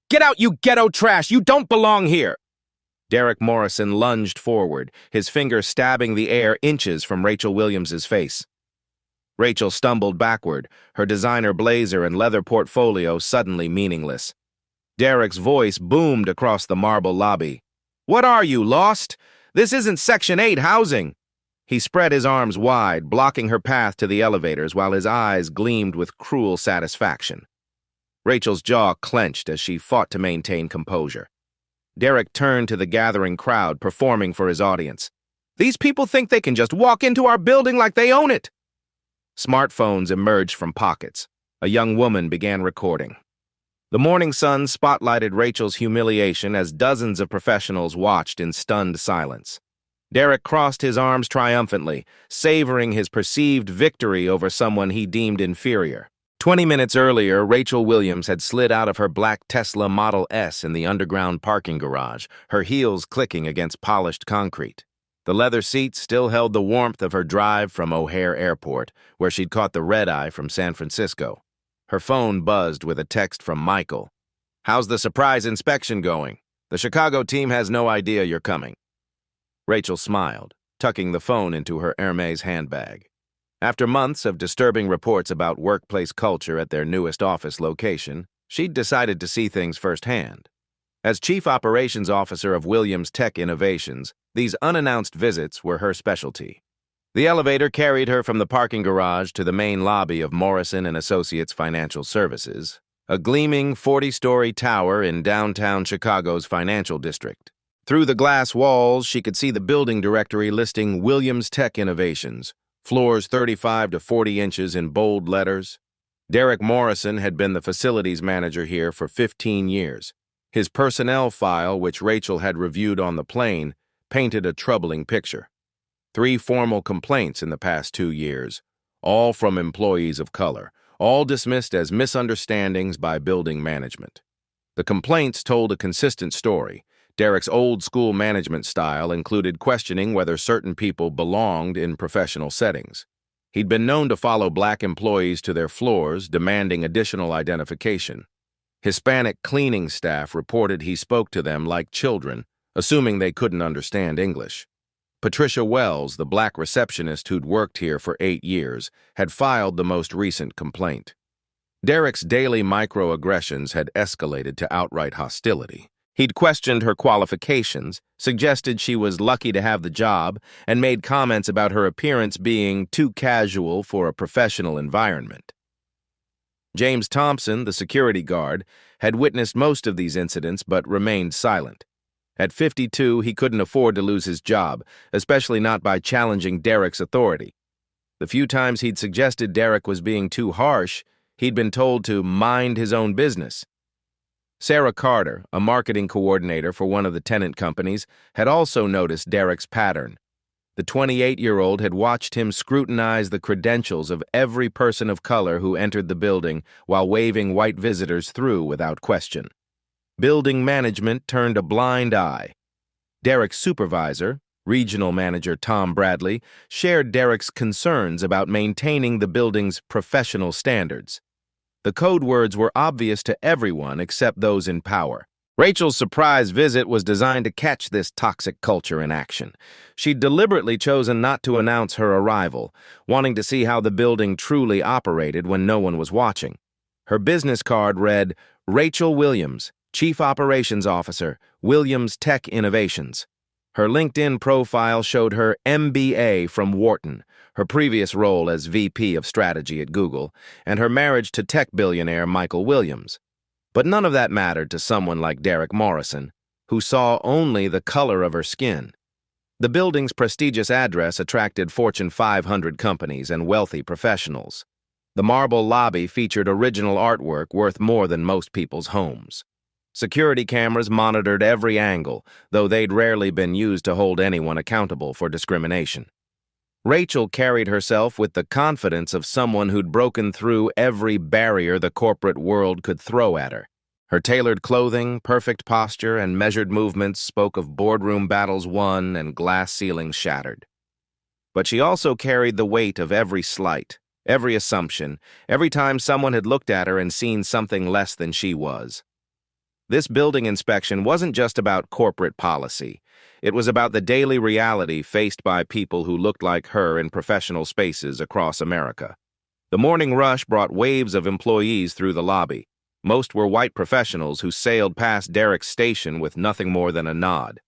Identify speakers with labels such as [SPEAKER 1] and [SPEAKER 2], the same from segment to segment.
[SPEAKER 1] Get out, you ghetto trash! You don't belong here! Derek Morrison lunged forward, his finger stabbing the air inches from Rachel Williams's face. Rachel stumbled backward, her designer blazer and leather portfolio suddenly meaningless. Derek's voice boomed across the marble lobby. "What are you, lost? This isn't Section 8 housing." He spread his arms wide, blocking her path to the elevators while his eyes gleamed with cruel satisfaction. Rachel's jaw clenched as she fought to maintain composure. Derek turned to the gathering crowd, performing for his audience. "These people think they can just walk into our building like they own it." Smartphones emerged from pockets. A young woman began recording. The morning sun spotlighted Rachel's humiliation as dozens of professionals watched in stunned silence. Derek crossed his arms triumphantly, savoring his perceived victory over someone he deemed inferior. 20 minutes earlier, Rachel Williams had slid out of her black Tesla Model S in the underground parking garage, her heels clicking against polished concrete. The leather seats still held the warmth of her drive from O'Hare Airport, where she'd caught the red-eye from San Francisco. Her phone buzzed with a text from Michael. "How's the surprise inspection going? The Chicago team has no idea you're coming." Rachel smiled, tucking the phone into her Hermes handbag. After months of disturbing reports about workplace culture at their newest office location, she'd decided to see things firsthand. As Chief Operations Officer of Williams Tech Innovations, these unannounced visits were her specialty. The elevator carried her from the parking garage to the main lobby of Morrison & Associates Financial Services, a gleaming 40-story tower in downtown Chicago's financial district. Through the glass walls, she could see the building directory listing Williams Tech Innovations, floors 35 to 40 inches in bold letters. Derek Morrison had been the facilities manager here for 15 years. His personnel file, which Rachel had reviewed on the plane, painted a troubling picture. 3 formal complaints in the past 2 years, all from employees of color, all dismissed as misunderstandings by building management. The complaints told a consistent story. Derek's old-school management style included questioning whether certain people belonged in professional settings. He'd been known to follow black employees to their floors, demanding additional identification. Hispanic cleaning staff reported he spoke to them like children, assuming they couldn't understand English. Patricia Wells, the black receptionist who'd worked here for 8 years, had filed the most recent complaint. Derek's daily microaggressions had escalated to outright hostility. He'd questioned her qualifications, suggested she was lucky to have the job, and made comments about her appearance being too casual for a professional environment. James Thompson, the security guard, had witnessed most of these incidents but remained silent. At 52, he couldn't afford to lose his job, especially not by challenging Derek's authority. The few times he'd suggested Derek was being too harsh, he'd been told to mind his own business. Sarah Carter, a marketing coordinator for one of the tenant companies, had also noticed Derek's pattern. The 28-year-old had watched him scrutinize the credentials of every person of color who entered the building while waving white visitors through without question. Building management turned a blind eye. Derek's supervisor, regional manager Tom Bradley, shared Derek's concerns about maintaining the building's professional standards. The code words were obvious to everyone except those in power. Rachel's surprise visit was designed to catch this toxic culture in action. She'd deliberately chosen not to announce her arrival, wanting to see how the building truly operated when no one was watching. Her business card read, "Rachel Williams, Chief Operations Officer, Williams Tech Innovations." Her LinkedIn profile showed her MBA from Wharton, her previous role as VP of Strategy at Google, and her marriage to tech billionaire Michael Williams. But none of that mattered to someone like Derek Morrison, who saw only the color of her skin. The building's prestigious address attracted Fortune 500 companies and wealthy professionals. The marble lobby featured original artwork worth more than most people's homes. Security cameras monitored every angle, though they'd rarely been used to hold anyone accountable for discrimination. Rachel carried herself with the confidence of someone who'd broken through every barrier the corporate world could throw at her. Her tailored clothing, perfect posture, and measured movements spoke of boardroom battles won and glass ceilings shattered. But she also carried the weight of every slight, every assumption, every time someone had looked at her and seen something less than she was. This building inspection wasn't just about corporate policy. It was about the daily reality faced by people who looked like her in professional spaces across America. The morning rush brought waves of employees through the lobby. Most were white professionals who sailed past Derek's station with nothing more than a nod.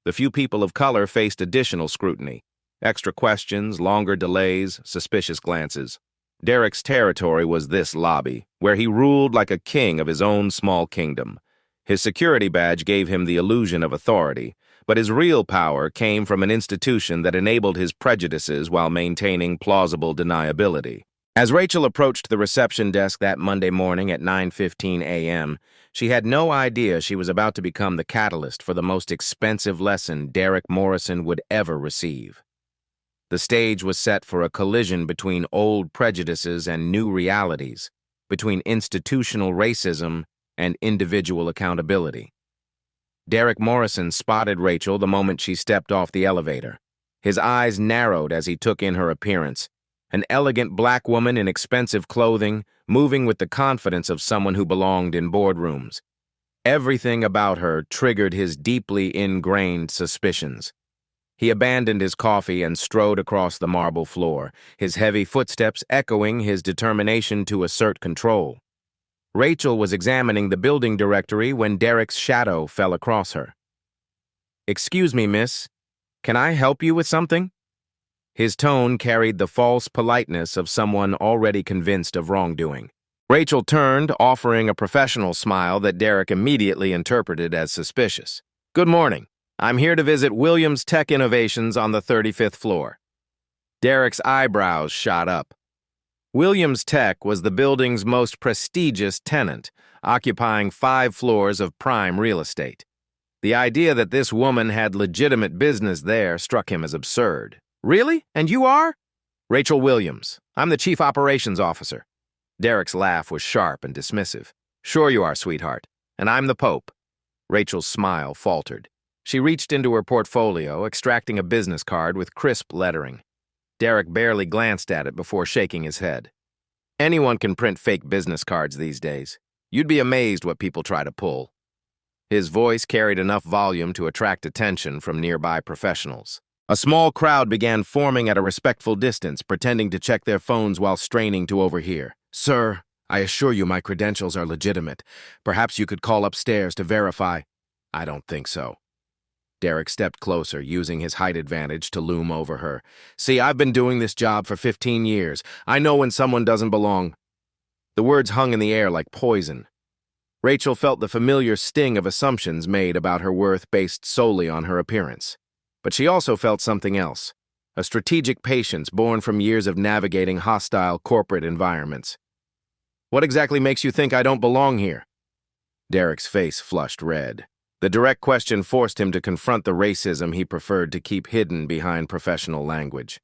[SPEAKER 1] The few people of color faced additional scrutiny. Extra questions, longer delays, suspicious glances. Derek's territory was this lobby, where he ruled like a king of his own small kingdom. His security badge gave him the illusion of authority, but his real power came from an institution that enabled his prejudices while maintaining plausible deniability. As Rachel approached the reception desk that Monday morning at 9:15 a.m., she had no idea she was about to become the catalyst for the most expensive lesson Derek Morrison would ever receive. The stage was set for a collision between old prejudices and new realities, between institutional racism and individual accountability. Derek Morrison spotted Rachel the moment she stepped off the elevator. His eyes narrowed as he took in her appearance. An elegant black woman in expensive clothing, moving with the confidence of someone who belonged in boardrooms. Everything about her triggered his deeply ingrained suspicions. He abandoned his coffee and strode across the marble floor, his heavy footsteps echoing his determination to assert control. Rachel was examining the building directory when Derek's shadow fell across her. "Excuse me, miss. Can I help you with something?" His tone carried the false politeness of someone already convinced of wrongdoing. Rachel turned, offering a professional smile that Derek immediately interpreted as suspicious. "Good morning. I'm here to visit Williams Tech Innovations on the 35th floor." Derek's eyebrows shot up. Williams Tech was the building's most prestigious tenant, occupying 5 floors of prime real estate. The idea that this woman had legitimate business there struck him as absurd. "Really? And you are?" "Rachel Williams. I'm the Chief Operations Officer." Derek's laugh was sharp and dismissive. "Sure you are, sweetheart. And I'm the Pope." Rachel's smile faltered. She reached into her portfolio, extracting a business card with crisp lettering. Derek barely glanced at it before shaking his head. "Anyone can print fake business cards these days. You'd be amazed what people try to pull." His voice carried enough volume to attract attention from nearby professionals. A small crowd began forming at a respectful distance, pretending to check their phones while straining to overhear. "Sir, I assure you my credentials are legitimate. Perhaps you could call upstairs to verify." "I don't think so." Derek stepped closer, using his height advantage to loom over her. "See, I've been doing this job for 15 years. I know when someone doesn't belong." The words hung in the air like poison. Rachel felt the familiar sting of assumptions made about her worth based solely on her appearance. But she also felt something else, a strategic patience born from years of navigating hostile corporate environments. "What exactly makes you think I don't belong here?" Derek's face flushed red. The direct question forced him to confront the racism he preferred to keep hidden behind professional language.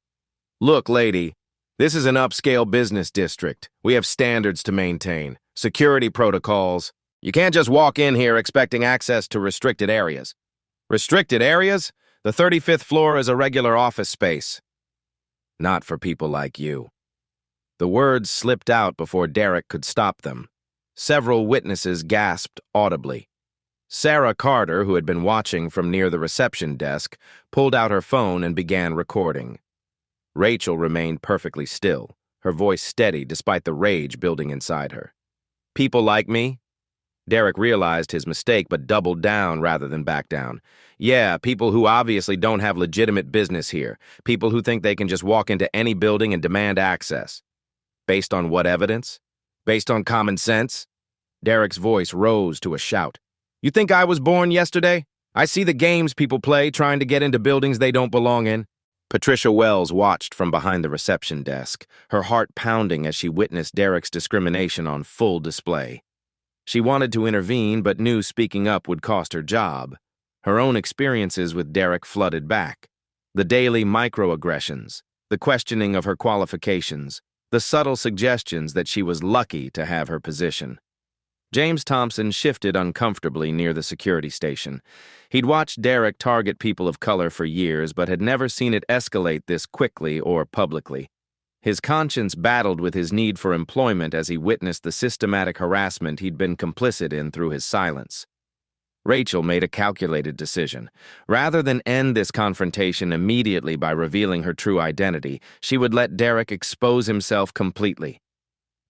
[SPEAKER 1] "Look, lady, this is an upscale business district. We have standards to maintain, security protocols. You can't just walk in here expecting access to restricted areas." "Restricted areas? The 35th floor is a regular office space." "Not for people like you." The words slipped out before Derek could stop them. Several witnesses gasped audibly. Sarah Carter, who had been watching from near the reception desk, pulled out her phone and began recording. Rachel remained perfectly still, her voice steady despite the rage building inside her. "People like me?" Derek realized his mistake but doubled down rather than back down. "Yeah, people who obviously don't have legitimate business here. People who think they can just walk into any building and demand access." "Based on what evidence? Based on common sense?" Derek's voice rose to a shout. "You think I was born yesterday? I see the games people play trying to get into buildings they don't belong in." Patricia Wells watched from behind the reception desk, her heart pounding as she witnessed Derek's discrimination on full display. She wanted to intervene but knew speaking up would cost her job. Her own experiences with Derek flooded back. The daily microaggressions, the questioning of her qualifications, the subtle suggestions that she was lucky to have her position. James Thompson shifted uncomfortably near the security station. He'd watched Derek target people of color for years, but had never seen it escalate this quickly or publicly. His conscience battled with his need for employment as he witnessed the systematic harassment he'd been complicit in through his silence. Rachel made a calculated decision. Rather than end this confrontation immediately by revealing her true identity, she would let Derek expose himself completely.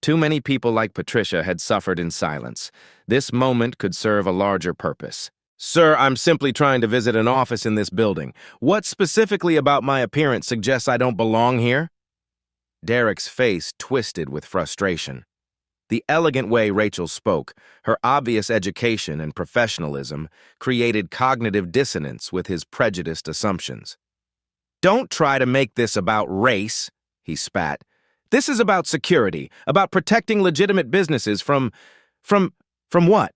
[SPEAKER 1] Too many people like Patricia had suffered in silence. This moment could serve a larger purpose. "Sir, I'm simply trying to visit an office in this building. What specifically about my appearance suggests I don't belong here?" Derek's face twisted with frustration. The elegant way Rachel spoke, her obvious education and professionalism, created cognitive dissonance with his prejudiced assumptions. "Don't try to make this about race," he spat. "This is about security, about protecting legitimate businesses from what?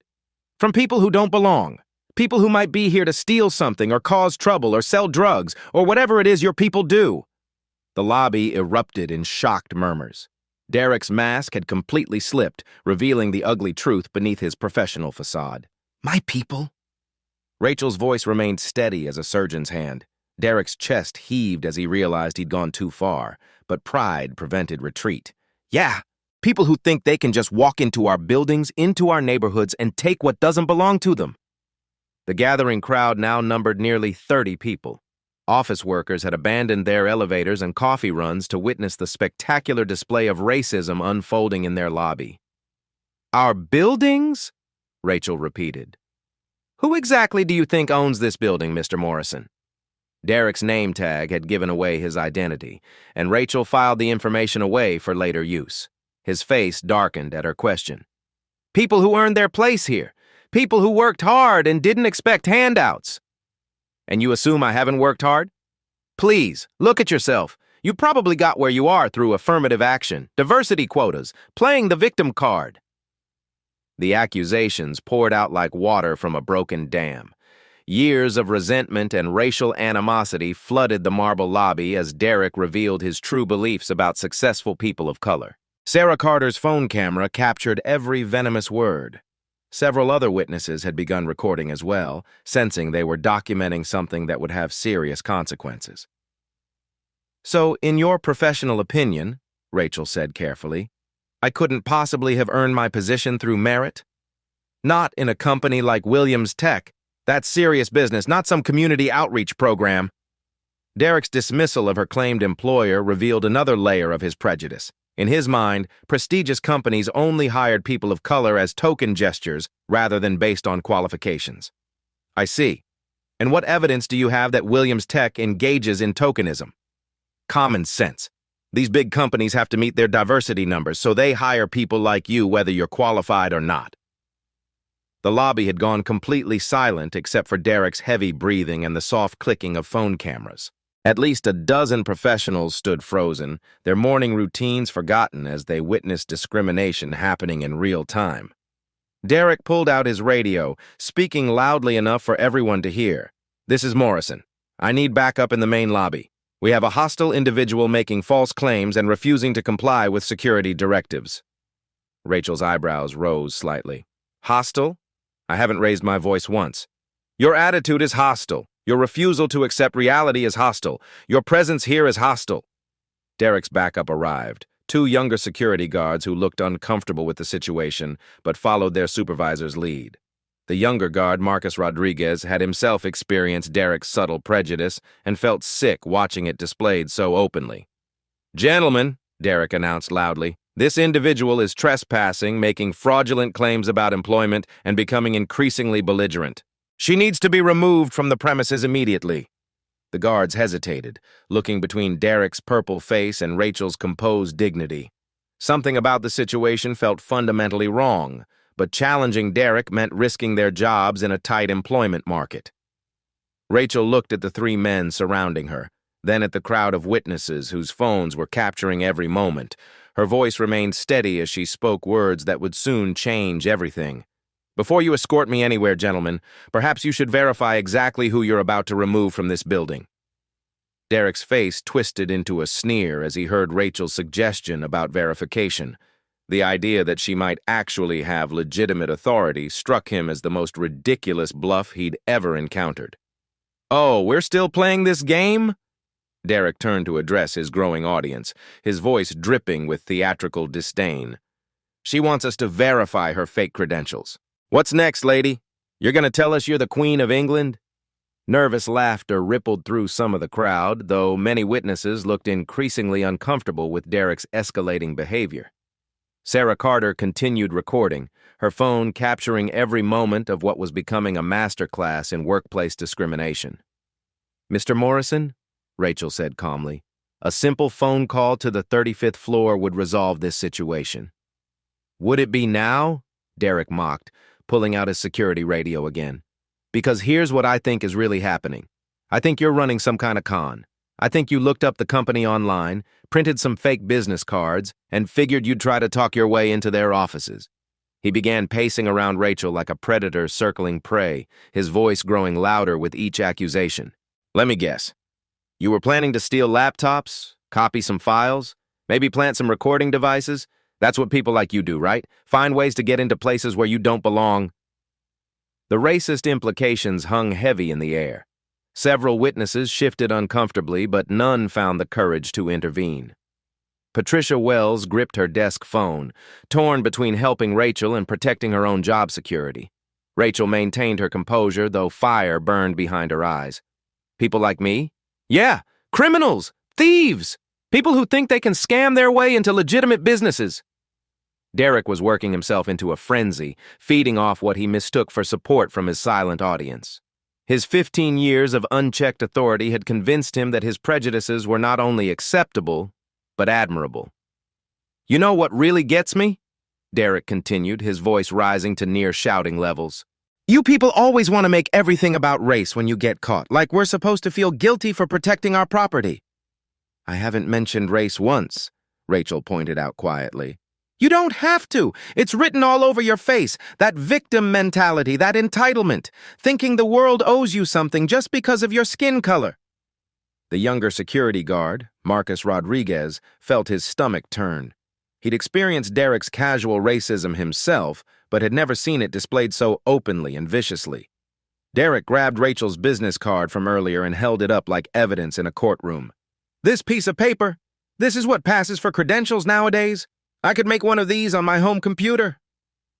[SPEAKER 1] From people who don't belong. People who might be here to steal something or cause trouble or sell drugs or whatever it is your people do." The lobby erupted in shocked murmurs. Derek's mask had completely slipped, revealing the ugly truth beneath his professional facade. "My people?" Rachel's voice remained steady as a surgeon's hand. Derek's chest heaved as he realized he'd gone too far, but pride prevented retreat. "Yeah, people who think they can just walk into our buildings, into our neighborhoods, and take what doesn't belong to them." The gathering crowd now numbered nearly 30 people. Office workers had abandoned their elevators and coffee runs to witness the spectacular display of racism unfolding in their lobby. "Our buildings?" Rachel repeated. "Who exactly do you think owns this building, Mr. Morrison?" Derek's name tag had given away his identity, and Rachel filed the information away for later use. His face darkened at her question. "People who earned their place here. People who worked hard and didn't expect handouts." "And you assume I haven't worked hard? Please, look at yourself. You probably got where you are through affirmative action, diversity quotas, playing the victim card." The accusations poured out like water from a broken dam. Years of resentment and racial animosity flooded the marble lobby as Derek revealed his true beliefs about successful people of color. Sarah Carter's phone camera captured every venomous word. Several other witnesses had begun recording as well, sensing they were documenting something that would have serious consequences. "So, in your professional opinion," Rachel said carefully, "I couldn't possibly have earned my position through merit? Not in a company like Williams Tech. That's serious business, not some community outreach program." Derek's dismissal of her claimed employer revealed another layer of his prejudice. In his mind, prestigious companies only hired people of color as token gestures rather than based on qualifications. "I see. And what evidence do you have that Williams Tech engages in tokenism?" "Common sense. These big companies have to meet their diversity numbers, so they hire people like you whether you're qualified or not." The lobby had gone completely silent except for Derek's heavy breathing and the soft clicking of phone cameras. At least a dozen professionals stood frozen, their morning routines forgotten as they witnessed discrimination happening in real time. Derek pulled out his radio, speaking loudly enough for everyone to hear. "This is Morrison. I need backup in the main lobby. We have a hostile individual making false claims and refusing to comply with security directives." Rachel's eyebrows rose slightly. "Hostile? I haven't raised my voice once. Your attitude is hostile. Your refusal to accept reality is hostile. Your presence here is hostile." Derek's backup arrived. Two younger security guards who looked uncomfortable with the situation, but followed their supervisor's lead. The younger guard, Marcus Rodriguez, had himself experienced Derek's subtle prejudice and felt sick watching it displayed so openly. "Gentlemen," Derek announced loudly, "this individual is trespassing, making fraudulent claims about employment, and becoming increasingly belligerent. She needs to be removed from the premises immediately." The guards hesitated, looking between Derek's purple face and Rachel's composed dignity. Something about the situation felt fundamentally wrong, but challenging Derek meant risking their jobs in a tight employment market. Rachel looked at the three men surrounding her, then at the crowd of witnesses whose phones were capturing every moment. Her voice remained steady as she spoke words that would soon change everything. "Before you escort me anywhere, gentlemen, perhaps you should verify exactly who you're about to remove from this building." Derek's face twisted into a sneer as he heard Rachel's suggestion about verification. The idea that she might actually have legitimate authority struck him as the most ridiculous bluff he'd ever encountered. "Oh, we're still playing this game?" Derek turned to address his growing audience, his voice dripping with theatrical disdain. "She wants us to verify her fake credentials. What's next, lady? You're gonna tell us you're the Queen of England? Nervous laughter rippled through some of the crowd, though many witnesses looked increasingly uncomfortable with Derek's escalating behavior. Sarah Carter continued recording, her phone capturing every moment of what was becoming a masterclass in workplace discrimination. "Mr. Morrison," Rachel said calmly, "a simple phone call to the 35th floor would resolve this situation." "Would it be now?" Derek mocked, pulling out his security radio again. "Because here's what I think is really happening. I think you're running some kind of con. I think you looked up the company online, printed some fake business cards, and figured you'd try to talk your way into their offices." He began pacing around Rachel like a predator circling prey, his voice growing louder with each accusation. "Let me guess. You were planning to steal laptops, copy some files, maybe plant some recording devices? That's what people like you do, right? Find ways to get into places where you don't belong." The racist implications hung heavy in the air. Several witnesses shifted uncomfortably, but none found the courage to intervene. Patricia Wells gripped her desk phone, torn between helping Rachel and protecting her own job security. Rachel maintained her composure, though fire burned behind her eyes. "People like me? Yeah, criminals, thieves, people who think they can scam their way into legitimate businesses." Derek was working himself into a frenzy, feeding off what he mistook for support from his silent audience. His 15 years of unchecked authority had convinced him that his prejudices were not only acceptable, but admirable. "You know what really gets me?" Derek continued, his voice rising to near shouting levels. "You people always want to make everything about race when you get caught, like we're supposed to feel guilty for protecting our property." "I haven't mentioned race once," Rachel pointed out quietly. "You don't have to. It's written all over your face. That victim mentality, that entitlement, thinking the world owes you something just because of your skin color." The younger security guard, Marcus Rodriguez, felt his stomach turn. He'd experienced Derek's casual racism himself, but had never seen it displayed so openly and viciously. Derek grabbed Rachel's business card from earlier and held it up like evidence in a courtroom. "This piece of paper? This is what passes for credentials nowadays? I could make one of these on my home computer."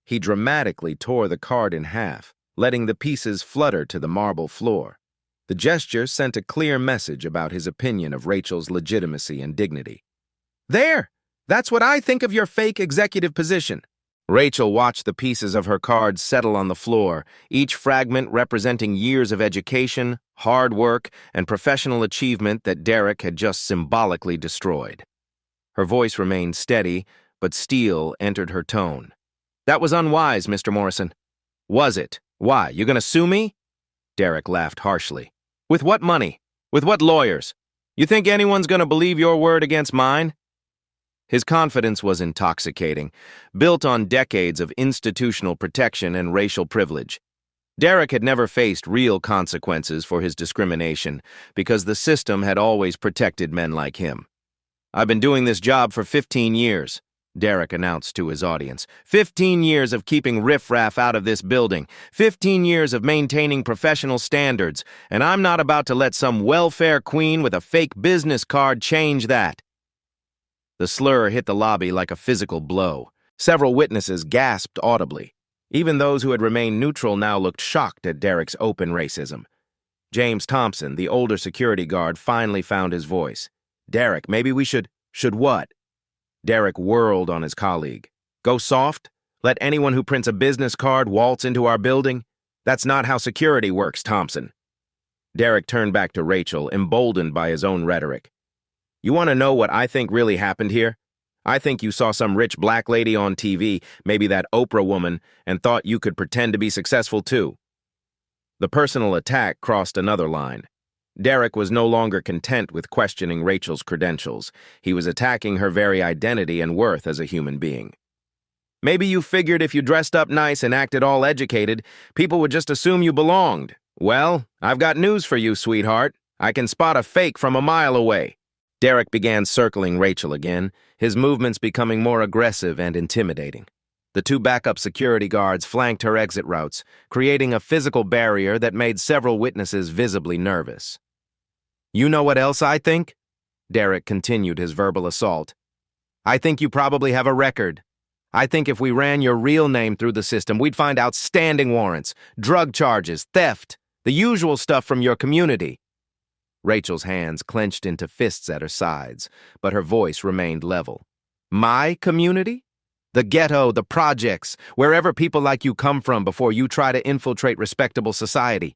[SPEAKER 1] He dramatically tore the card in half, letting the pieces flutter to the marble floor. The gesture sent a clear message about his opinion of Rachel's legitimacy and dignity. "There! That's what I think of your fake executive position." Rachel watched the pieces of her card settle on the floor, each fragment representing years of education, hard work, and professional achievement that Derek had just symbolically destroyed. Her voice remained steady, but steel entered her tone. "That was unwise, Mr. Morrison." "Was it? Why, you gonna sue me?" Derek laughed harshly. "With what money? With what lawyers? You think anyone's gonna believe your word against mine?" His confidence was intoxicating, built on decades of institutional protection and racial privilege. Derek had never faced real consequences for his discrimination because the system had always protected men like him. "I've been doing this job for 15 years. Derek announced to his audience. 15 years of keeping riffraff out of this building, 15 years of maintaining professional standards, and I'm not about to let some welfare queen with a fake business card change that." The slur hit the lobby like a physical blow. Several witnesses gasped audibly. Even those who had remained neutral now looked shocked at Derek's open racism. James Thompson, the older security guard, finally found his voice. "Derek, maybe we should..." "Should what?" Derek whirled on his colleague. "Go soft? Let anyone who prints a business card waltz into our building? That's not how security works, Thompson." Derek turned back to Rachel, emboldened by his own rhetoric. "You want to know what I think really happened here? I think you saw some rich black lady on TV, maybe that Oprah woman, and thought you could pretend to be successful too." The personal attack crossed another line. Derek was no longer content with questioning Rachel's credentials. He was attacking her very identity and worth as a human being. "Maybe you figured if you dressed up nice and acted all educated, people would just assume you belonged. Well, I've got news for you, sweetheart. I can spot a fake from a mile away." Derek began circling Rachel again, his movements becoming more aggressive and intimidating. The two backup security guards flanked her exit routes, creating a physical barrier that made several witnesses visibly nervous. "You know what else I think?" Derek continued his verbal assault. "I think you probably have a record. I think if we ran your real name through the system, we'd find outstanding warrants, drug charges, theft, the usual stuff from your community. Rachel's hands clenched into fists at her sides, but her voice remained level. My community? The ghetto, the projects, wherever people like you come from before you try to infiltrate respectable society.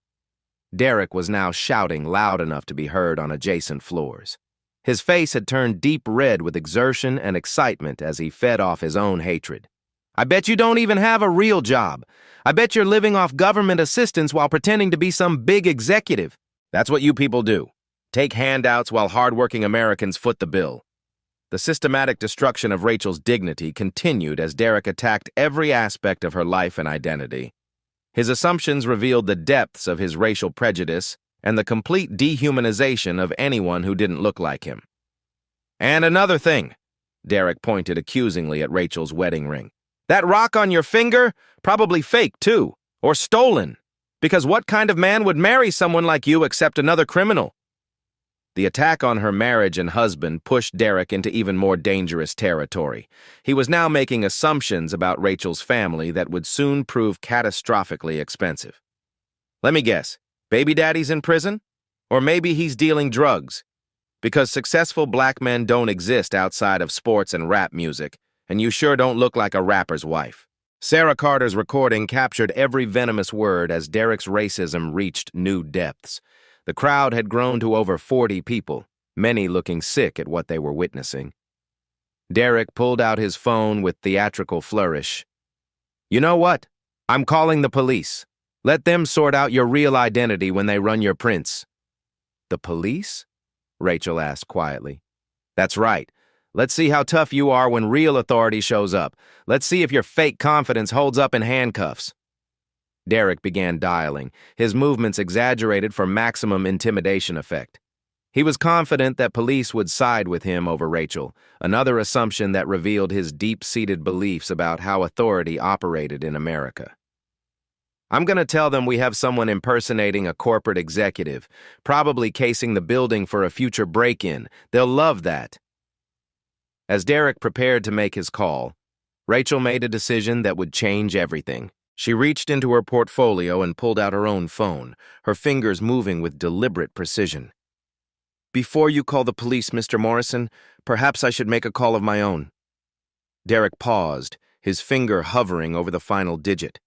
[SPEAKER 1] Derek was now shouting loud enough to be heard on adjacent floors. His face had turned deep red with exertion and excitement as he fed off his own hatred. I bet you don't even have a real job. I bet you're living off government assistance while pretending to be some big executive. That's what you people do. Take handouts while hardworking Americans foot the bill. The systematic destruction of Rachel's dignity continued as Derek attacked every aspect of her life and identity. His assumptions revealed the depths of his racial prejudice and the complete dehumanization of anyone who didn't look like him. And another thing, Derek pointed accusingly at Rachel's wedding ring. That rock on your finger? Probably fake, too. Or stolen. Because what kind of man would marry someone like you except another criminal? The attack on her marriage and husband pushed Derek into even more dangerous territory. He was now making assumptions about Rachel's family that would soon prove catastrophically expensive. Let me guess, baby daddy's in prison? Or maybe he's dealing drugs? Because successful black men don't exist outside of sports and rap music, and you sure don't look like a rapper's wife. Sarah Carter's recording captured every venomous word as Derek's racism reached new depths. The crowd had grown to over 40 people, many looking sick at what they were witnessing. Derek pulled out his phone with theatrical flourish. You know what? I'm calling the police. Let them sort out your real identity when they run your prints. The police? Rachel asked quietly. That's right. Let's see how tough you are when real authority shows up. Let's see if your fake confidence holds up in handcuffs. Derek began dialing, his movements exaggerated for maximum intimidation effect. He was confident that police would side with him over Rachel, another assumption that revealed his deep-seated beliefs about how authority operated in America. I'm going to tell them we have someone impersonating a corporate executive, probably casing the building for a future break-in. They'll love that. As Derek prepared to make his call, Rachel made a decision that would change everything. She reached into her portfolio and pulled out her own phone, her fingers moving with deliberate precision. Before you call the police, Mr. Morrison, perhaps I should make a call of my own. Derek paused, his finger hovering over the final digit.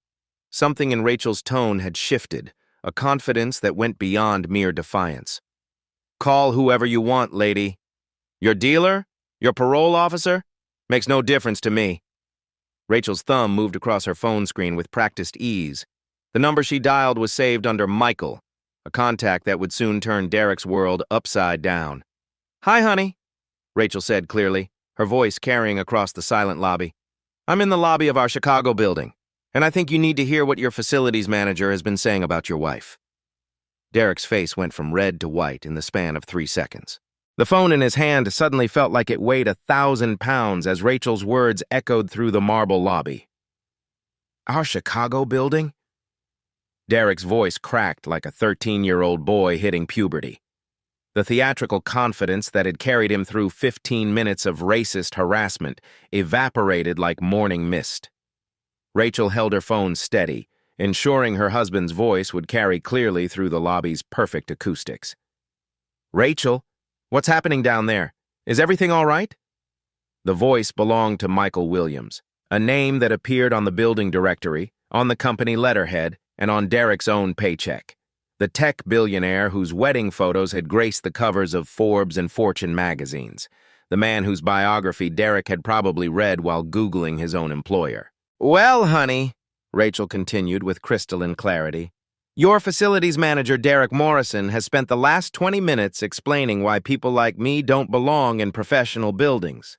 [SPEAKER 1] Something in Rachel's tone had shifted, a confidence that went beyond mere defiance. Call whoever you want, lady. Your dealer? Your parole officer? Makes no difference to me. Rachel's thumb moved across her phone screen with practiced ease. The number she dialed was saved under Michael, a contact that would soon turn Derek's world upside down. Hi, honey, Rachel said clearly, her voice carrying across the silent lobby. I'm in the lobby of our Chicago building, and I think you need to hear what your facilities manager has been saying about your wife. Derek's face went from red to white in the span of 3 seconds. The phone in his hand suddenly felt like it weighed 1,000 pounds as Rachel's words echoed through the marble lobby. Our Chicago building? Derek's voice cracked like a 13-year-old boy hitting puberty. The theatrical confidence that had carried him through 15 minutes of racist harassment evaporated like morning mist. Rachel held her phone steady, ensuring her husband's voice would carry clearly through the lobby's perfect acoustics. Rachel? What's happening down there? Is everything all right? The voice belonged to Michael Williams, a name that appeared on the building directory, on the company letterhead, and on Derek's own paycheck. The tech billionaire whose wedding photos had graced the covers of Forbes and Fortune magazines. The man whose biography Derek had probably read while Googling his own employer. Well, honey, Rachel continued with crystalline clarity, your facilities manager, Derek Morrison, has spent the last 20 minutes explaining why people like me don't belong in professional buildings.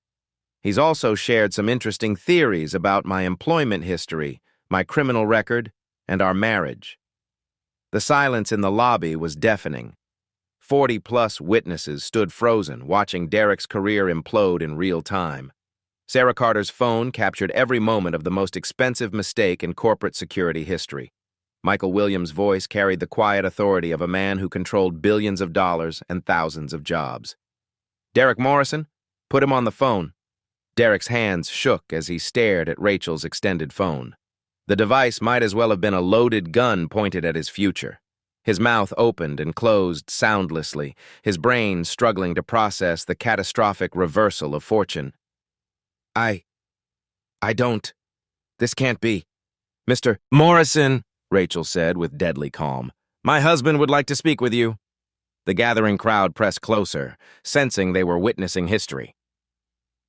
[SPEAKER 1] He's also shared some interesting theories about my employment history, my criminal record, and our marriage. The silence in the lobby was deafening. 40-plus witnesses stood frozen, watching Derek's career implode in real time. Sarah Carter's phone captured every moment of the most expensive mistake in corporate security history. Michael Williams' voice carried the quiet authority of a man who controlled billions of dollars and thousands of jobs. Derek Morrison, put him on the phone. Derek's hands shook as he stared at Rachel's extended phone. The device might as well have been a loaded gun pointed at his future. His mouth opened and closed soundlessly, his brain struggling to process the catastrophic reversal of fortune. I don't. This can't be. Mr. Morrison, Rachel said with deadly calm. My husband would like to speak with you. The gathering crowd pressed closer, sensing they were witnessing history.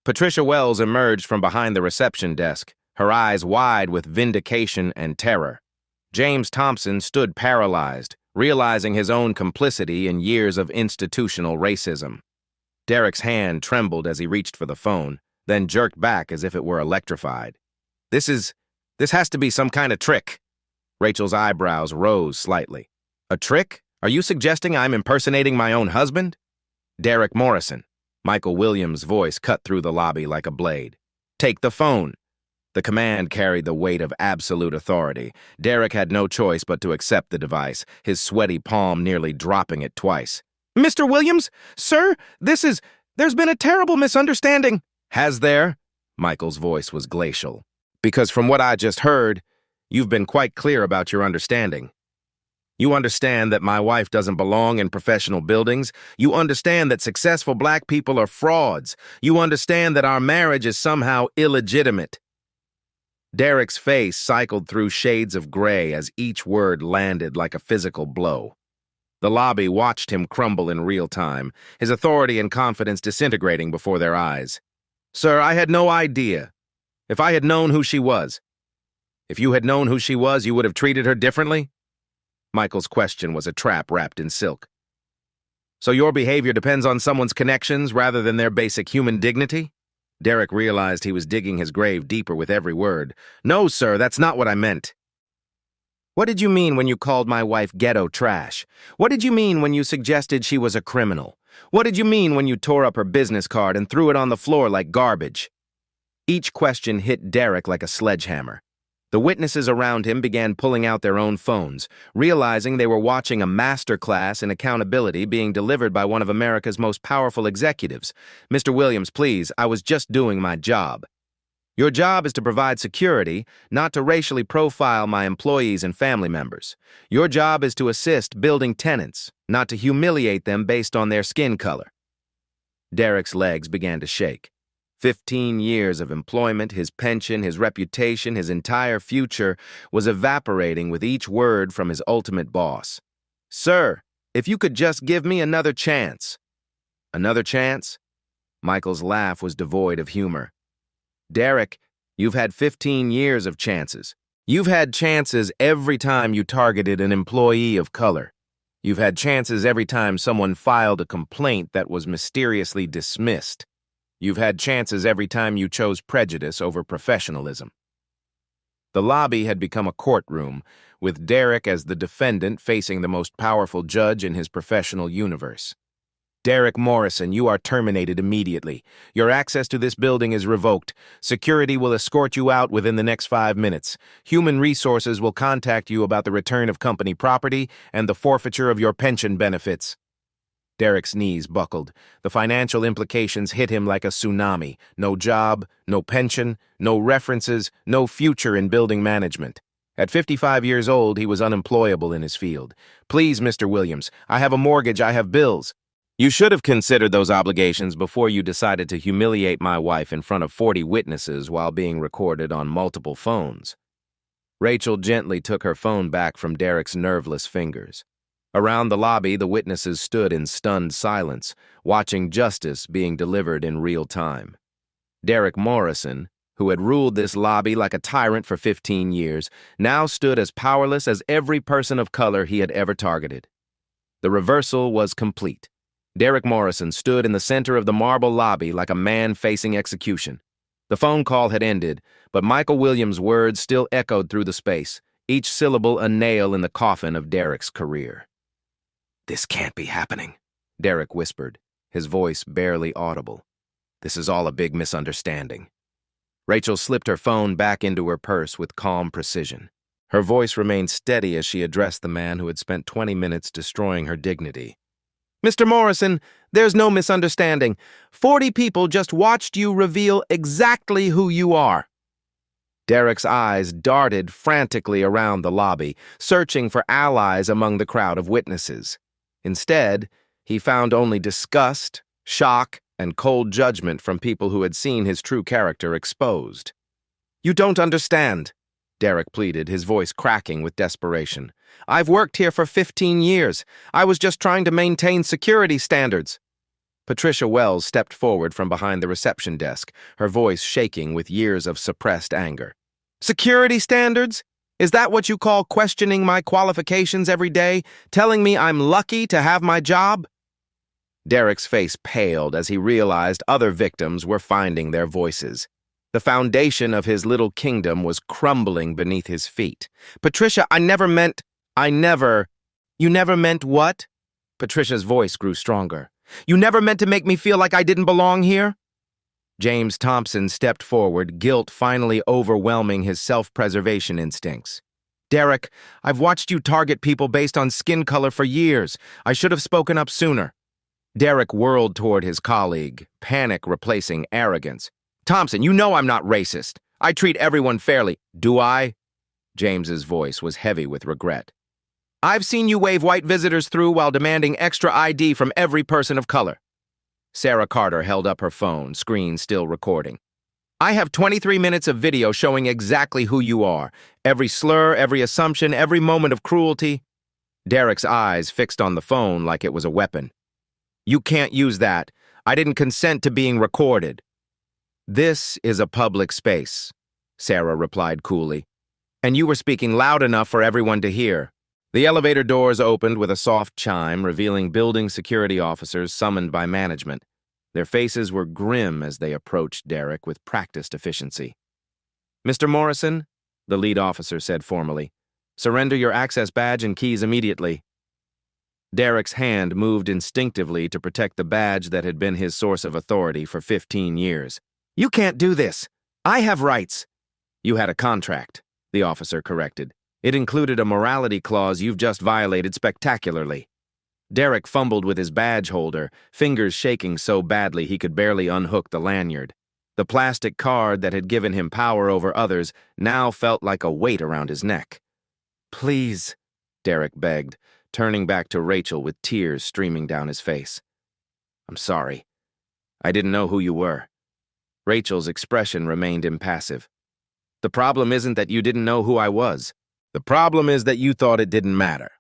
[SPEAKER 1] Patricia Wells emerged from behind the reception desk, her eyes wide with vindication and terror. James Thompson stood paralyzed, realizing his own complicity in years of institutional racism. Derek's hand trembled as he reached for the phone, then jerked back as if it were electrified. This has to be some kind of trick. Rachel's eyebrows rose slightly. A trick? Are you suggesting I'm impersonating my own husband? Derek Morrison. Michael Williams' voice cut through the lobby like a blade. Take the phone. The command carried the weight of absolute authority. Derek had no choice but to accept the device, his sweaty palm nearly dropping it twice. Mr. Williams? Sir, there's been a terrible misunderstanding. Has there? Michael's voice was glacial. Because from what I just heard, you've been quite clear about your understanding. You understand that my wife doesn't belong in professional buildings. You understand that successful black people are frauds. You understand that our marriage is somehow illegitimate. Derek's face cycled through shades of gray as each word landed like a physical blow. The lobby watched him crumble in real time, his authority and confidence disintegrating before their eyes. Sir, I had no idea. If I had known who she was. If you had known who she was, you would have treated her differently? Michael's question was a trap wrapped in silk. So your behavior depends on someone's connections rather than their basic human dignity? Derek realized he was digging his grave deeper with every word. No, sir, that's not what I meant. What did you mean when you called my wife ghetto trash? What did you mean when you suggested she was a criminal? What did you mean when you tore up her business card and threw it on the floor like garbage? Each question hit Derek like a sledgehammer. The witnesses around him began pulling out their own phones, realizing they were watching a master class in accountability being delivered by one of America's most powerful executives. Mr. Williams, please, I was just doing my job. Your job is to provide security, not to racially profile my employees and family members. Your job is to assist building tenants, not to humiliate them based on their skin color. Derek's legs began to shake. 15 years of employment, his pension, his reputation, his entire future was evaporating with each word from his ultimate boss. Sir, if you could just give me another chance. Another chance? Michael's laugh was devoid of humor. Derek, you've had 15 years of chances. You've had chances every time you targeted an employee of color. You've had chances every time someone filed a complaint that was mysteriously dismissed. You've had chances every time you chose prejudice over professionalism. The lobby had become a courtroom, with Derek as the defendant facing the most powerful judge in his professional universe. Derek Morrison, you are terminated immediately. Your access to this building is revoked. Security will escort you out within the next 5 minutes. Human Resources will contact you about the return of company property and the forfeiture of your pension benefits. Derek's knees buckled. The financial implications hit him like a tsunami. No job, no pension, no references, no future in building management. At 55 years old, he was unemployable in his field. Please, Mr. Williams, I have a mortgage, I have bills. You should have considered those obligations before you decided to humiliate my wife in front of 40 witnesses while being recorded on multiple phones. Rachel gently took her phone back from Derek's nerveless fingers. Around the lobby, the witnesses stood in stunned silence, watching justice being delivered in real time. Derek Morrison, who had ruled this lobby like a tyrant for 15 years, now stood as powerless as every person of color he had ever targeted. The reversal was complete. Derek Morrison stood in the center of the marble lobby like a man facing execution. The phone call had ended, but Michael Williams' words still echoed through the space, each syllable a nail in the coffin of Derek's career. This can't be happening, Derek whispered, his voice barely audible. This is all a big misunderstanding. Rachel slipped her phone back into her purse with calm precision. Her voice remained steady as she addressed the man who had spent 20 minutes destroying her dignity. Mr. Morrison, there's no misunderstanding. 40 people just watched you reveal exactly who you are. Derek's eyes darted frantically around the lobby, searching for allies among the crowd of witnesses. Instead, he found only disgust, shock, and cold judgment from people who had seen his true character exposed. "You don't understand," Derek pleaded, his voice cracking with desperation. "I've worked here for 15 years. I was just trying to maintain security standards." Patricia Wells stepped forward from behind the reception desk, her voice shaking with years of suppressed anger. "Security standards? Is that what you call questioning my qualifications every day, telling me I'm lucky to have my job?" Derek's face paled as he realized other victims were finding their voices. The foundation of his little kingdom was crumbling beneath his feet. "Patricia, You never meant what?" Patricia's voice grew stronger. "You never meant to make me feel like I didn't belong here?" James Thompson stepped forward, guilt finally overwhelming his self-preservation instincts. "Derek, I've watched you target people based on skin color for years. I should have spoken up sooner." Derek whirled toward his colleague, panic replacing arrogance. "Thompson, you know I'm not racist. I treat everyone fairly." "Do I?" James's voice was heavy with regret. "I've seen you wave white visitors through while demanding extra ID from every person of color." Sarah Carter held up her phone, screen still recording. "I have 23 minutes of video showing exactly who you are. Every slur, every assumption, every moment of cruelty." Derek's eyes fixed on the phone like it was a weapon. "You can't use that. I didn't consent to being recorded." "This is a public space," Sarah replied coolly. "And you were speaking loud enough for everyone to hear." The elevator doors opened with a soft chime, revealing building security officers summoned by management. Their faces were grim as they approached Derek with practiced efficiency. "Mr. Morrison," the lead officer said formally, "surrender your access badge and keys immediately." Derek's hand moved instinctively to protect the badge that had been his source of authority for 15 years. "You can't do this. I have rights." "You had a contract," the officer corrected. "It included a morality clause you've just violated spectacularly." Derek fumbled with his badge holder, fingers shaking so badly he could barely unhook the lanyard. The plastic card that had given him power over others now felt like a weight around his neck. "Please," Derek begged, turning back to Rachel with tears streaming down his face. "I'm sorry. I didn't know who you were." Rachel's expression remained impassive. "The problem isn't that you didn't know who I was. The problem is that you thought it didn't matter."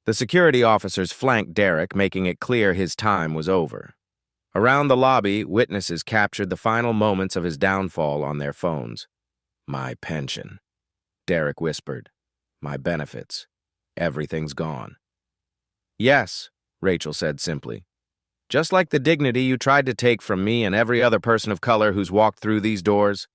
[SPEAKER 1] The security officers flanked Derek, making it clear his time was over. Around the lobby, witnesses captured the final moments of his downfall on their phones. "My pension," Derek whispered. "My benefits. Everything's gone." "Yes," Rachel said simply. "Just like the dignity you tried to take from me and every other person of color who's walked through these doors."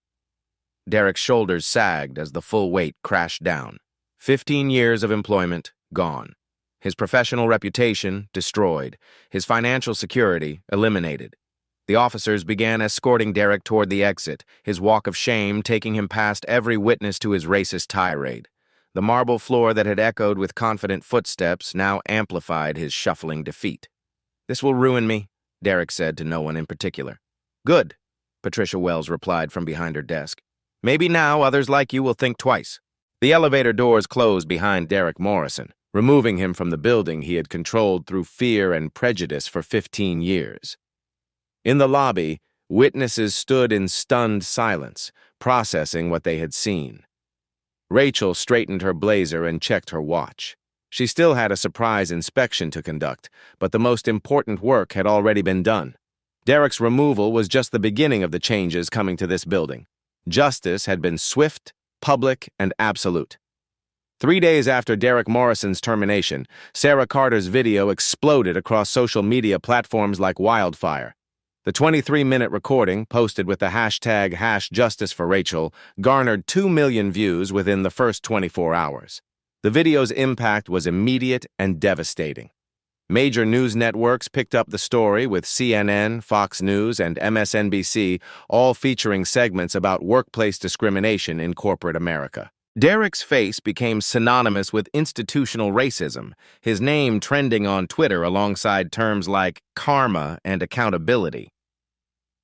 [SPEAKER 1] Derek's shoulders sagged as the full weight crashed down. 15 years of employment, gone. His professional reputation, destroyed. His financial security, eliminated. The officers began escorting Derek toward the exit, his walk of shame taking him past every witness to his racist tirade. The marble floor that had echoed with confident footsteps now amplified his shuffling defeat. "This will ruin me," Derek said to no one in particular. "Good," Patricia Wells replied from behind her desk. "Maybe now others like you will think twice." The elevator doors closed behind Derek Morrison, removing him from the building he had controlled through fear and prejudice for 15 years. In the lobby, witnesses stood in stunned silence, processing what they had seen. Rachel straightened her blazer and checked her watch. She still had a surprise inspection to conduct, but the most important work had already been done. Derek's removal was just the beginning of the changes coming to this building. Justice had been swift, public, and absolute. 3 days after Derek Morrison's termination, Sarah Carter's video exploded across social media platforms like wildfire. The 23-minute recording, posted with the hashtag #JusticeForRachel, garnered 2 million views within the first 24 hours. The video's impact was immediate and devastating. Major news networks picked up the story, with CNN, Fox News, and MSNBC all featuring segments about workplace discrimination in corporate America. Derek's face became synonymous with institutional racism, his name trending on Twitter alongside terms like karma and accountability.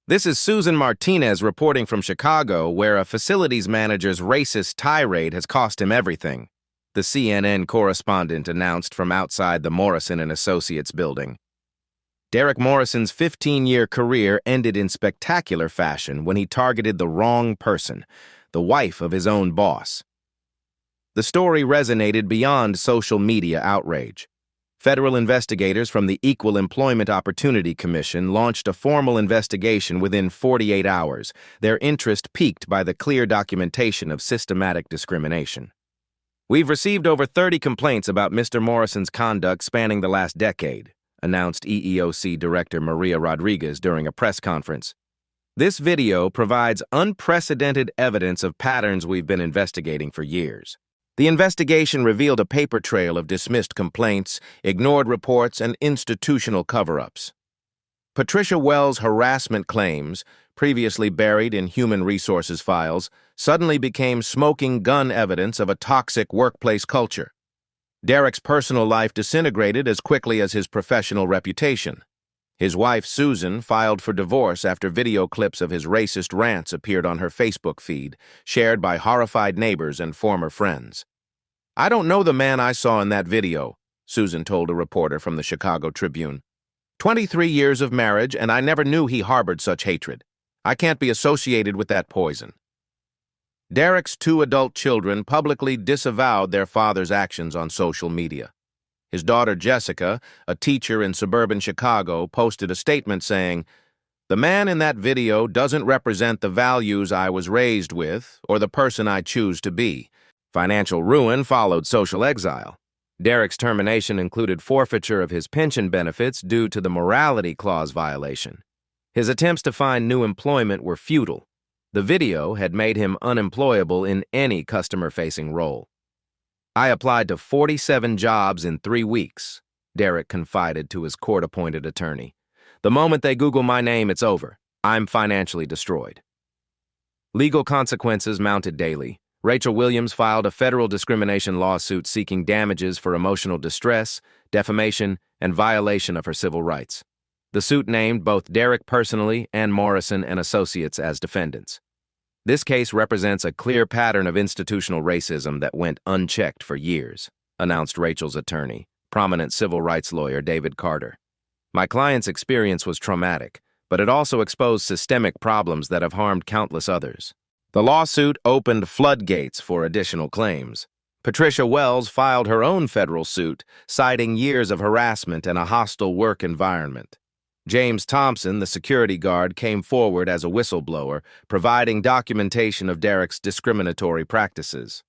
[SPEAKER 1] This is Susan Martinez reporting from Chicago, where a facilities manager's racist tirade has cost him everything, the CNN correspondent announced from outside the Morrison & Associates building. Derek Morrison's 15-year career ended in spectacular fashion when he targeted the wrong person, the wife of his own boss. The story resonated beyond social media outrage. Federal investigators from the Equal Employment Opportunity Commission launched a formal investigation within 48 hours, their interest piqued by the clear documentation of systematic discrimination. "We've received over 30 complaints about Mr. Morrison's conduct spanning the last decade," announced EEOC Director Maria Rodriguez during a press conference. "This video provides unprecedented evidence of patterns we've been investigating for years." The investigation revealed a paper trail of dismissed complaints, ignored reports, and institutional cover-ups. Patricia Wells' harassment claims, previously buried in human resources files, suddenly became smoking gun evidence of a toxic workplace culture. Derek's personal life disintegrated as quickly as his professional reputation. His wife, Susan, filed for divorce after video clips of his racist rants appeared on her Facebook feed, shared by horrified neighbors and former friends. "I don't know the man I saw in that video," Susan told a reporter from the Chicago Tribune. 23 years of marriage, and I never knew he harbored such hatred. I can't be associated with that poison." Derek's 2 adult children publicly disavowed their father's actions on social media. His daughter Jessica, a teacher in suburban Chicago, posted a statement saying, "The man in that video doesn't represent the values I was raised with or the person I choose to be." Financial ruin followed social exile. Derek's termination included forfeiture of his pension benefits due to the morality clause violation. His attempts to find new employment were futile. The video had made him unemployable in any customer-facing role. "I applied to 47 jobs in 3 weeks," Derek confided to his court-appointed attorney. "The moment they Google my name, it's over. I'm financially destroyed." Legal consequences mounted daily. Rachel Williams filed a federal discrimination lawsuit seeking damages for emotional distress, defamation, and violation of her civil rights. The suit named both Derek personally and Morrison & Associates as defendants. "This case represents a clear pattern of institutional racism that went unchecked for years," announced Rachel's attorney, prominent civil rights lawyer David Carter. "My client's experience was traumatic, but it also exposed systemic problems that have harmed countless others." The lawsuit opened floodgates for additional claims. Patricia Wells filed her own federal suit, citing years of harassment and a hostile work environment. James Thompson, the security guard, came forward as a whistleblower, providing documentation of Derek's discriminatory practices.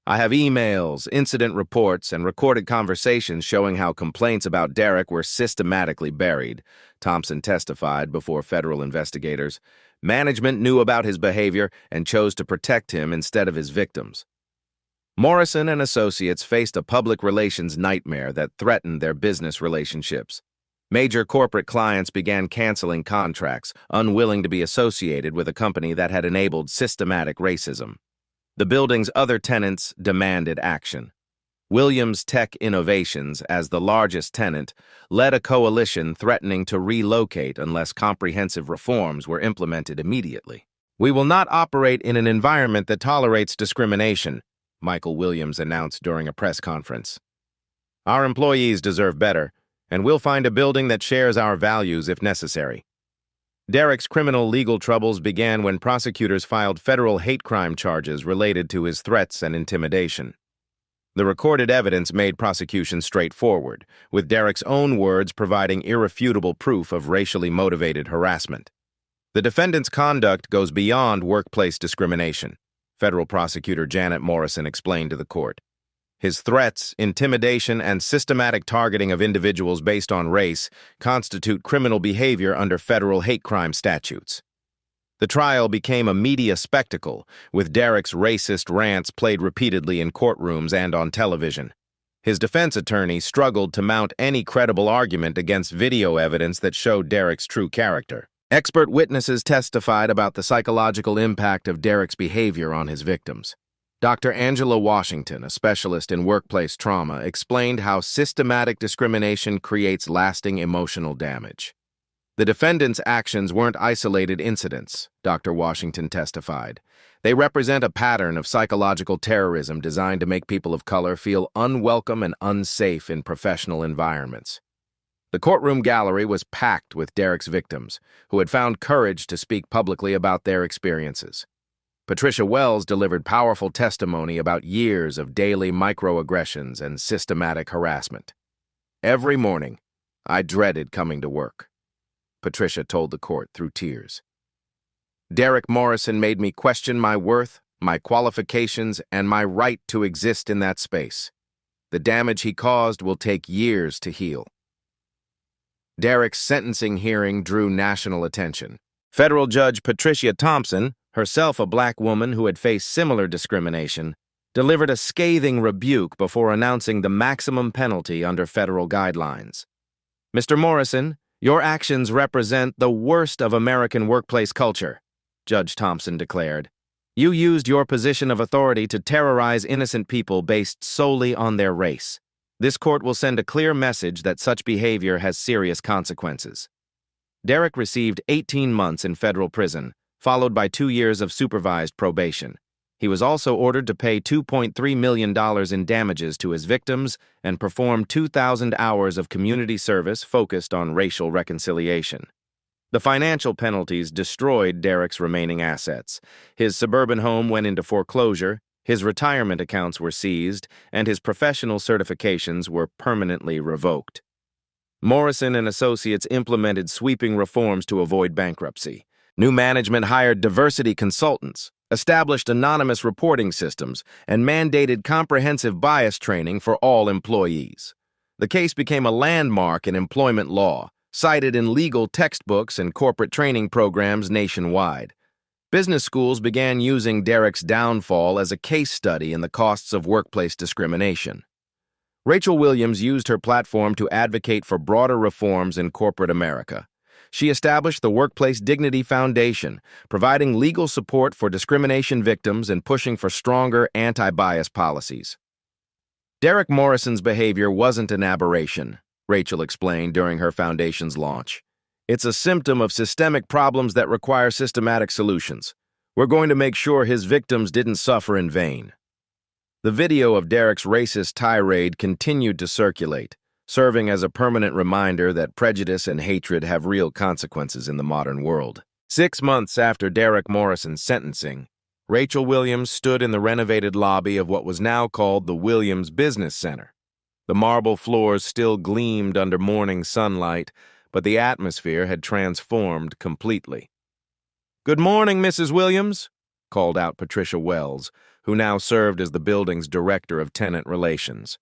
[SPEAKER 1] "I have emails, incident reports, and recorded conversations showing how complaints about Derek were systematically buried," Thompson testified before federal investigators. "Management knew about his behavior and chose to protect him instead of his victims." Morrison & Associates faced a public relations nightmare that threatened their business relationships. Major corporate clients began canceling contracts, unwilling to be associated with a company that had enabled systematic racism. The building's other tenants demanded action. Williams Tech Innovations, as the largest tenant, led a coalition threatening to relocate unless comprehensive reforms were implemented immediately. "We will not operate in an environment that tolerates discrimination," Michael Williams announced during a press conference. "Our employees deserve better, and we'll find a building that shares our values if necessary." Derek's criminal legal troubles began when prosecutors filed federal hate crime charges related to his threats and intimidation. The recorded evidence made prosecution straightforward, with Derek's own words providing irrefutable proof of racially motivated harassment. "The defendant's conduct goes beyond workplace discrimination," federal prosecutor Janet Morrison explained to the court. "His threats, intimidation, and systematic targeting of individuals based on race constitute criminal behavior under federal hate crime statutes." The trial became a media spectacle, with Derek's racist rants played repeatedly in courtrooms and on television. His defense attorney struggled to mount any credible argument against video evidence that showed Derek's true character. Expert witnesses testified about the psychological impact of Derek's behavior on his victims. Dr. Angela Washington, a specialist in workplace trauma, explained how systematic discrimination creates lasting emotional damage. The defendants' actions weren't isolated incidents, Dr. Washington testified. They represent a pattern of psychological terrorism designed to make people of color feel unwelcome and unsafe in professional environments. The courtroom gallery was packed with Derek's victims, who had found courage to speak publicly about their experiences. Patricia Wells delivered powerful testimony about years of daily microaggressions and systematic harassment. "Every morning, I dreaded coming to work," Patricia told the court through tears. "Derek Morrison made me question my worth, my qualifications, and my right to exist in that space. The damage he caused will take years to heal." Derek's sentencing hearing drew national attention. Federal Judge Patricia Thompson, herself a black woman who had faced similar discrimination, delivered a scathing rebuke before announcing the maximum penalty under federal guidelines. "Mr. Morrison, your actions represent the worst of American workplace culture," Judge Thompson declared. "You used your position of authority to terrorize innocent people based solely on their race. This court will send a clear message that such behavior has serious consequences." Derek received 18 months in federal prison, followed by 2 years of supervised probation. He was also ordered to pay $2.3 million in damages to his victims and perform 2,000 hours of community service focused on racial reconciliation. The financial penalties destroyed Derek's remaining assets. His suburban home went into foreclosure, his retirement accounts were seized, and his professional certifications were permanently revoked. Morrison and Associates implemented sweeping reforms to avoid bankruptcy. New management hired diversity consultants, established anonymous reporting systems, and mandated comprehensive bias training for all employees. The case became a landmark in employment law, cited in legal textbooks and corporate training programs nationwide. Business schools began using Derek's downfall as a case study in the costs of workplace discrimination. Rachel Williams used her platform to advocate for broader reforms in corporate America. She established the Workplace Dignity Foundation, providing legal support for discrimination victims and pushing for stronger anti-bias policies. Derek Morrison's behavior wasn't an aberration, Rachel explained during her foundation's launch. "It's a symptom of systemic problems that require systematic solutions. We're going to make sure his victims didn't suffer in vain." The video of Derek's racist tirade continued to circulate, serving as a permanent reminder that prejudice and hatred have real consequences in the modern world. 6 months after Derek Morrison's sentencing, Rachel Williams stood in the renovated lobby of what was now called the Williams Business Center. The marble floors still gleamed under morning sunlight, but the atmosphere had transformed completely. "Good morning, Mrs. Williams," called out Patricia Wells, who now served as the building's director of tenant relations.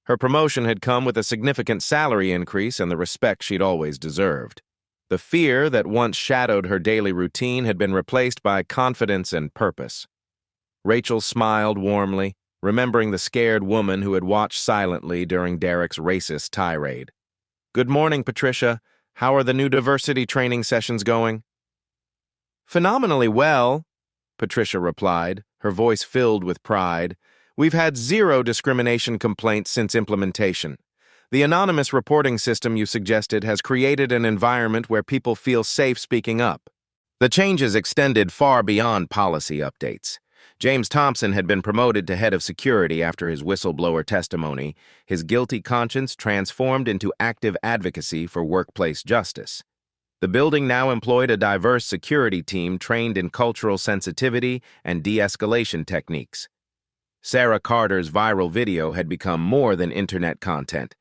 [SPEAKER 1] Her promotion had come with a significant salary increase and the respect she'd always deserved. The fear that once shadowed her daily routine had been replaced by confidence and purpose. Rachel smiled warmly, remembering the scared woman who had watched silently during Derek's racist tirade. "Good morning, Patricia. How are the new diversity training sessions going?" "Phenomenally well," Patricia replied, her voice filled with pride. "We've had 0 discrimination complaints since implementation. The anonymous reporting system you suggested has created an environment where people feel safe speaking up." The changes extended far beyond policy updates. James Thompson had been promoted to head of security after his whistleblower testimony, his guilty conscience transformed into active advocacy for workplace justice. The building now employed a diverse security team trained in cultural sensitivity and de-escalation techniques. Sarah Carter's viral video had become more than internet content.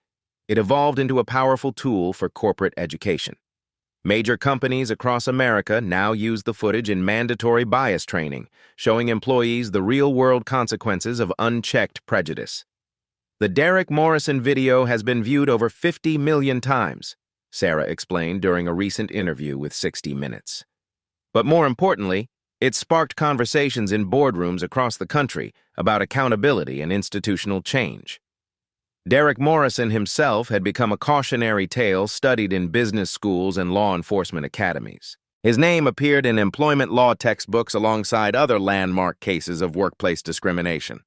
[SPEAKER 1] It evolved into a powerful tool for corporate education. Major companies across America now use the footage in mandatory bias training, showing employees the real-world consequences of unchecked prejudice. The Derek Morrison video has been viewed over 50 million times, Sarah explained during a recent interview with 60 Minutes. But more importantly, it sparked conversations in boardrooms across the country about accountability and institutional change. Derek Morrison himself had become a cautionary tale studied in business schools and law enforcement academies. His name appeared in employment law textbooks alongside other landmark cases of workplace discrimination.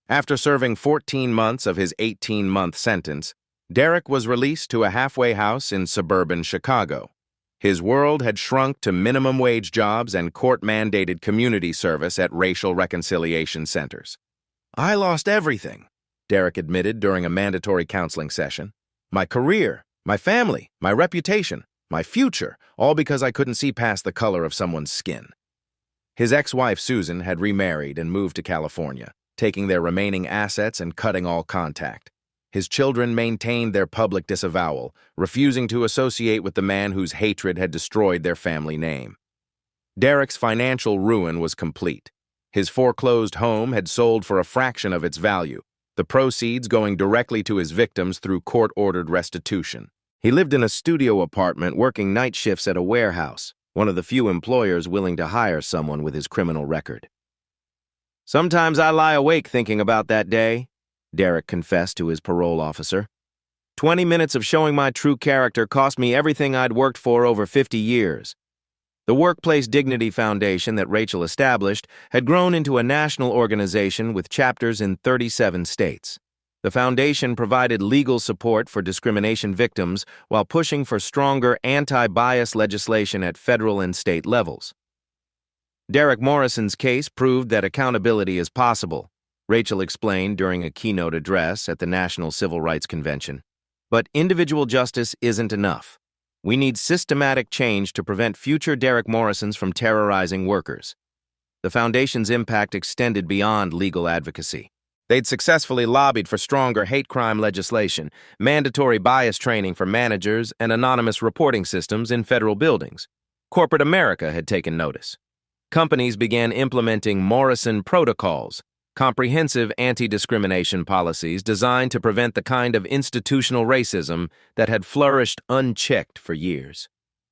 [SPEAKER 1] After serving 14 months of his 18-month sentence, Derek was released to a halfway house in suburban Chicago. His world had shrunk to minimum wage jobs and court-mandated community service at racial reconciliation centers. "I lost everything," Derek admitted during a mandatory counseling session. "My career, my family, my reputation, my future, all because I couldn't see past the color of someone's skin." His ex-wife Susan had remarried and moved to California, taking their remaining assets and cutting all contact. His children maintained their public disavowal, refusing to associate with the man whose hatred had destroyed their family name. Derek's financial ruin was complete. His foreclosed home had sold for a fraction of its value, the proceeds going directly to his victims through court-ordered restitution. He lived in a studio apartment working night shifts at a warehouse, one of the few employers willing to hire someone with his criminal record. "Sometimes I lie awake thinking about that day," Derek confessed to his parole officer. 20 minutes of showing my true character cost me everything I'd worked for over 50 years. The Workplace Dignity Foundation that Rachel established had grown into a national organization with chapters in 37 states. The foundation provided legal support for discrimination victims while pushing for stronger anti-bias legislation at federal and state levels. Derek Morrison's case proved that accountability is possible, Rachel explained during a keynote address at the National Civil Rights Convention. But individual justice isn't enough. We need systematic change to prevent future Derek Morrisons from terrorizing workers. The foundation's impact extended beyond legal advocacy. They'd successfully lobbied for stronger hate crime legislation, mandatory bias training for managers, and anonymous reporting systems in federal buildings. Corporate America had taken notice. Companies began implementing Morrison protocols, comprehensive anti-discrimination policies designed to prevent the kind of institutional racism that had flourished unchecked for years.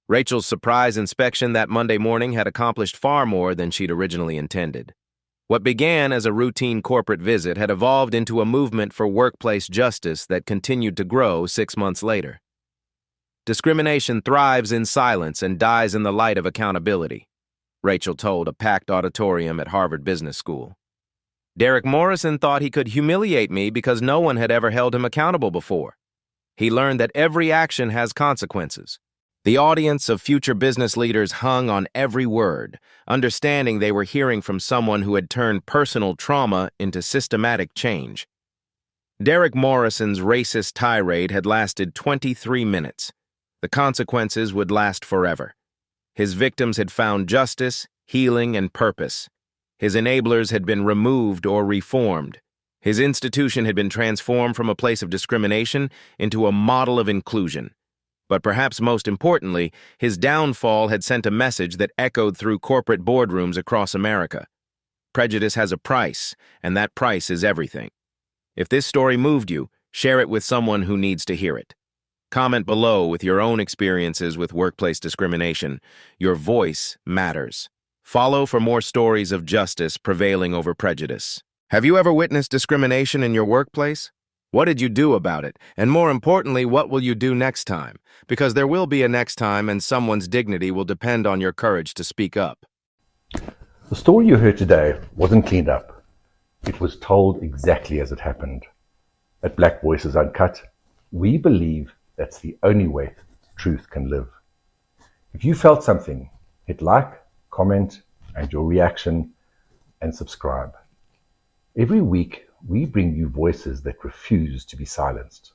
[SPEAKER 1] Rachel's surprise inspection that Monday morning had accomplished far more than she'd originally intended. What began as a routine corporate visit had evolved into a movement for workplace justice that continued to grow 6 months later. Discrimination thrives in silence and dies in the light of accountability, Rachel told a packed auditorium at Harvard Business School. Derek Morrison thought he could humiliate me because no one had ever held him accountable before. He learned that every action has consequences. The audience of future business leaders hung on every word, understanding they were hearing from someone who had turned personal trauma into systematic change. Derek Morrison's racist tirade had lasted 23 minutes. The consequences would last forever. His victims had found justice, healing, and purpose. His enablers had been removed or reformed. His institution had been transformed from a place of discrimination into a model of inclusion. But perhaps most importantly, his downfall had sent a message that echoed through corporate boardrooms across America. Prejudice has a price, and that price is everything. If this story moved you, share it with someone who needs to hear it. Comment below with your own experiences with workplace discrimination. Your voice matters. Follow for more stories of justice prevailing over prejudice. Have you ever witnessed discrimination in your workplace? What did you do about it? And more importantly, what will you do next time? Because there will be a next time, and someone's dignity will depend on your courage to speak up.
[SPEAKER 2] The story you heard today wasn't cleaned up. It was told exactly as it happened. At Black Voices Uncut, we believe that's the only way truth can live. If you felt something, hit like, comment, and your reaction, and subscribe. Every week, we bring you voices that refuse to be silenced.